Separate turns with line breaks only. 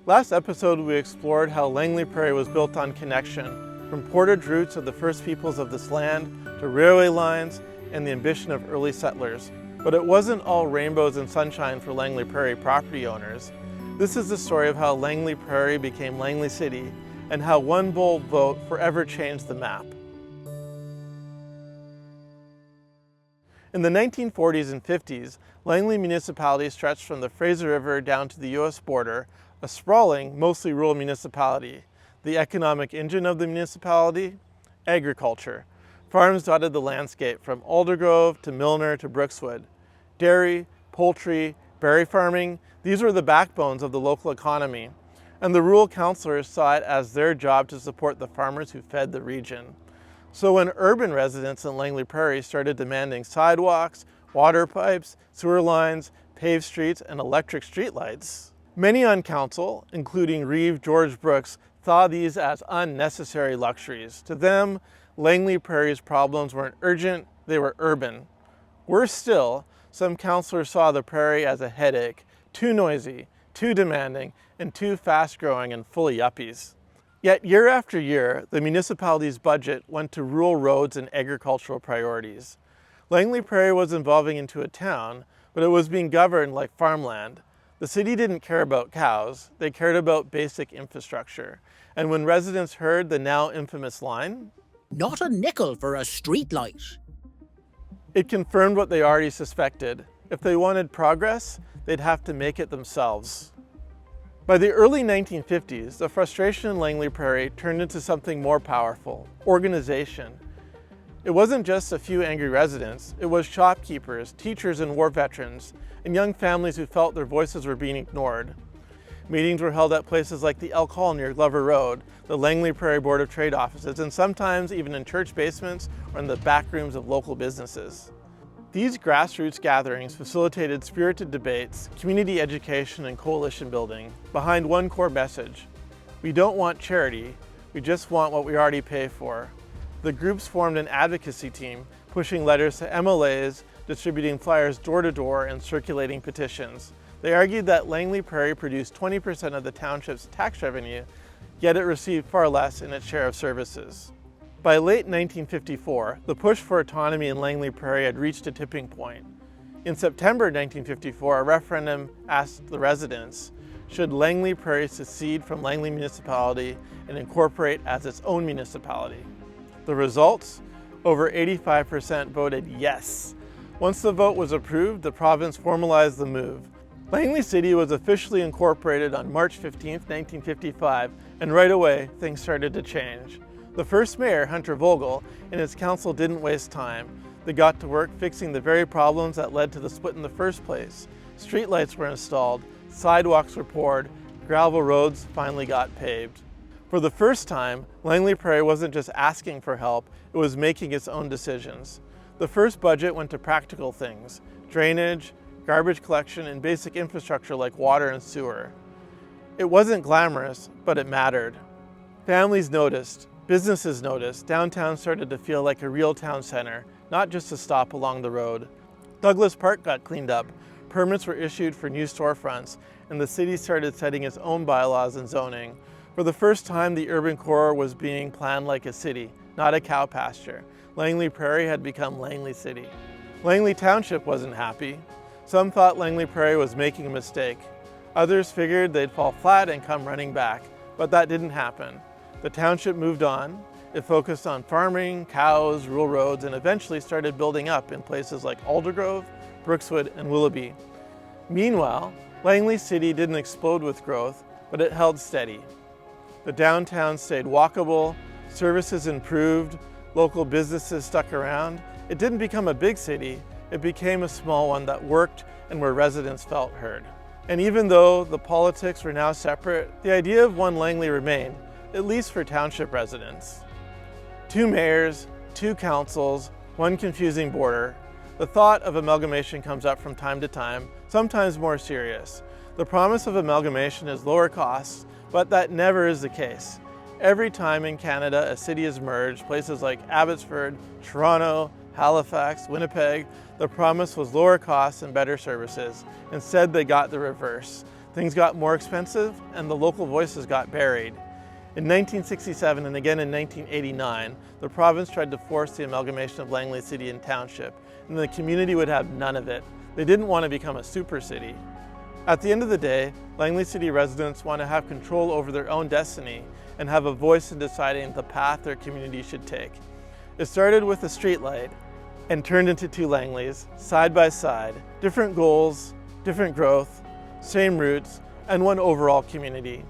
Last episode, we explored how Langley Prairie was built on connection, from portage routes of the first peoples of this land to railway lines and the ambition of early settlers. But it wasn't all rainbows and sunshine for Langley Prairie property owners. This is the story of how Langley Prairie became Langley City and how one bold vote forever changed the map. In the 1940s and 50s, Langley municipality stretched from the Fraser River down to the US border, a sprawling, mostly rural municipality. The economic engine of the municipality? Agriculture. Farms dotted the landscape from Aldergrove to Milner to Brookswood. Dairy, poultry, berry farming, these were the backbones of the local economy. And the rural councillors saw it as their job to support the farmers who fed the region. So when urban residents in Langley Prairie started demanding sidewalks, water pipes, sewer lines, paved streets, and electric streetlights, many on council, including Reeve George Brooks, saw these as unnecessary luxuries. To them, Langley Prairie's problems weren't urgent, they were urban. Worse still, some councillors saw the prairie as a headache, too noisy, too demanding, and too fast-growing and full of yuppies. Yet year after year, the municipality's budget went to rural roads and agricultural priorities. Langley Prairie was evolving into a town, but it was being governed like farmland. The city didn't care about cows, they cared about basic infrastructure. And when residents heard the now infamous line,
"Not a nickel for a streetlight,"
it confirmed what they already suspected. If they wanted progress, they'd have to make it themselves. By the early 1950s, the frustration in Langley Prairie turned into something more powerful: organization. It wasn't just a few angry residents, it was shopkeepers, teachers and war veterans, and young families who felt their voices were being ignored. Meetings were held at places like the Elk Hall near Glover Road, the Langley Prairie Board of Trade offices, and sometimes even in church basements or in the back rooms of local businesses. These grassroots gatherings facilitated spirited debates, community education, and coalition building behind one core message: we don't want charity, we just want what we already pay for. The groups formed an advocacy team, pushing letters to MLAs, distributing flyers door to door, and circulating petitions. They argued that Langley Prairie produced 20% of the township's tax revenue, yet it received far less in its share of services. By late 1954, the push for autonomy in Langley Prairie had reached a tipping point. In September 1954, a referendum asked the residents, should Langley Prairie secede from Langley Municipality and incorporate as its own municipality? The results? Over 85% voted yes. Once the vote was approved, the province formalized the move. Langley City was officially incorporated on March 15, 1955, and right away, things started to change. The first mayor, Hunter Vogel, and his council didn't waste time. They got to work fixing the very problems that led to the split in the first place. Streetlights were installed, sidewalks were poured, gravel roads finally got paved. For the first time, Langley Prairie wasn't just asking for help, it was making its own decisions. The first budget went to practical things: drainage, garbage collection, and basic infrastructure like water and sewer. It wasn't glamorous, but it mattered. Families noticed, businesses noticed, downtown started to feel like a real town center, not just a stop along the road. Douglas Park got cleaned up, permits were issued for new storefronts, and the city started setting its own bylaws and zoning. For the first time, the urban core was being planned like a city, not a cow pasture. Langley Prairie had become Langley City. Langley Township wasn't happy. Some thought Langley Prairie was making a mistake. Others figured they'd fall flat and come running back, but that didn't happen. The township moved on. It focused on farming, cows, rural roads, and eventually started building up in places like Aldergrove, Brookswood, and Willoughby. Meanwhile, Langley City didn't explode with growth, but it held steady. The downtown stayed walkable, services improved, local businesses stuck around. It didn't become a big city, it became a small one that worked and where residents felt heard. And even though the politics were now separate, the idea of one Langley remained, at least for township residents. 2 mayors, 2 councils, 1 confusing border. The thought of amalgamation comes up from time to time, sometimes more serious. The promise of amalgamation is lower costs, but that never is the case. Every time in Canada a city is merged, places like Abbotsford, Toronto, Halifax, Winnipeg, the promise was lower costs and better services. Instead, they got the reverse. Things got more expensive and the local voices got buried. In 1967 and again in 1989, the province tried to force the amalgamation of Langley City and Township, and the community would have none of it. They didn't want to become a super city. At the end of the day, Langley City residents want to have control over their own destiny and have a voice in deciding the path their community should take. It started with a streetlight and turned into two Langleys, side by side, different goals, different growth, same roots, and one overall community.